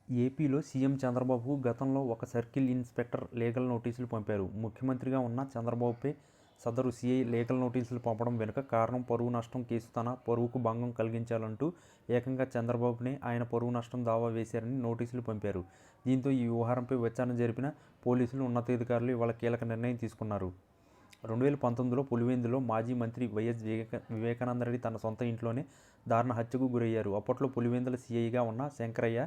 ఏపీలో సీఎం చంద్రబాబుకు గతంలో ఒక సర్కిల్ ఇన్స్పెక్టర్ లీగల్ నోటీసులు పంపారు. ముఖ్యమంత్రిగా ఉన్న చంద్రబాబుపై సదరు సీఐ లీగల్ నోటీసులు పంపడం వెనుక కారణం పరువు నష్టం కేసు తన పరువుకు భంగం కలిగించాలంటూ ఏకంగా చంద్రబాబునే ఆయన పరువు నష్టం దావా వేశారని నోటీసులు పంపారు. దీంతో ఈ వ్యవహారంపై విచారణ జరిపిన పోలీసులు ఉన్నతాధికారులు ఇవాళ కీలక నిర్ణయం తీసుకున్నారు. 2019లో పులివెందులో మాజీ మంత్రి వైఎస్ వివేకానందరెడ్డి తన సొంత ఇంట్లోనే దారుణ హత్యకు గురయ్యారు. అప్పట్లో పులివెందుల సీఐగా ఉన్న శంకరయ్య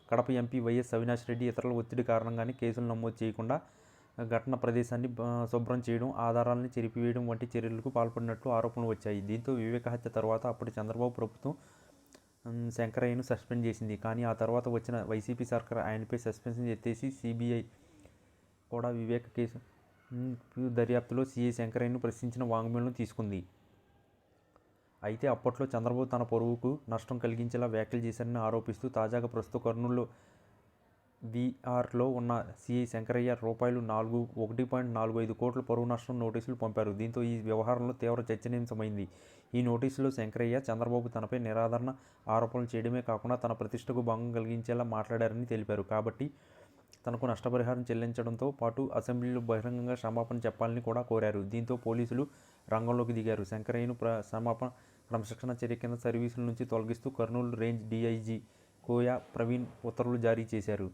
కడప ఎంపీ వైఎస్ అవినాష్ రెడ్డి ఇతరుల ఒత్తిడి కారణంగానే కేసులు నమోదు చేయకుండా ఘటన ప్రదేశాన్ని శుభ్రం చేయడం, ఆధారాలను చెరిపివేయడం వంటి చర్యలకు పాల్పడినట్లు ఆరోపణలు వచ్చాయి. దీంతో వివేక హత్య తర్వాత అప్పటి చంద్రబాబు ప్రభుత్వం శంకరయ్యను సస్పెండ్ చేసింది. కానీ ఆ తర్వాత వచ్చిన వైసీపీ సర్కార్ ఆయనపై సస్పెన్షన్ ఎత్తేసి సిబిఐ కూడా వివేక కేసు దర్యాప్తులో సీఐ శంకరయ్యను ప్రశ్నించిన వాంగ్మూలం తీసుకుంది. అయితే అప్పట్లో చంద్రబాబు తన పరువుకు నష్టం కలిగించేలా వ్యాఖ్యలు చేశారని ఆరోపిస్తూ తాజాగా ప్రస్తుత కర్నూలు వీఆర్లో ఉన్న సీఐ శంకరయ్య ₹1.45 కోట్ల పరువు నష్టం నోటీసులు పంపారు. దీంతో ఈ వ్యవహారంలో తీవ్ర చర్చనీయాంశమైంది. ఈ నోటీసులో శంకరయ్య చంద్రబాబు తనపై నిరాధారణ ఆరోపణలు చేయడమే కాకుండా తన ప్రతిష్టకు భంగం కలిగించేలా మాట్లాడారని తెలిపారు. కాబట్టి తనకు నష్టపరిహారం చెల్లించడంతో పాటు అసెంబ్లీలో బహిరంగంగా క్షమాపణ చెప్పాలని కూడా కోరారు. దీంతో పోలీసులు రంగంలోకి దిగారు. శంకరయ్యను క్రమశిక్షణ చర్య కింద సర్వీసుల నుంచి తొలగిస్తూ కర్నూలు రేంజ్ డీఐజీ కోయ ప్రవీణ్ ఉత్తర్వులు జారీ చేశారు.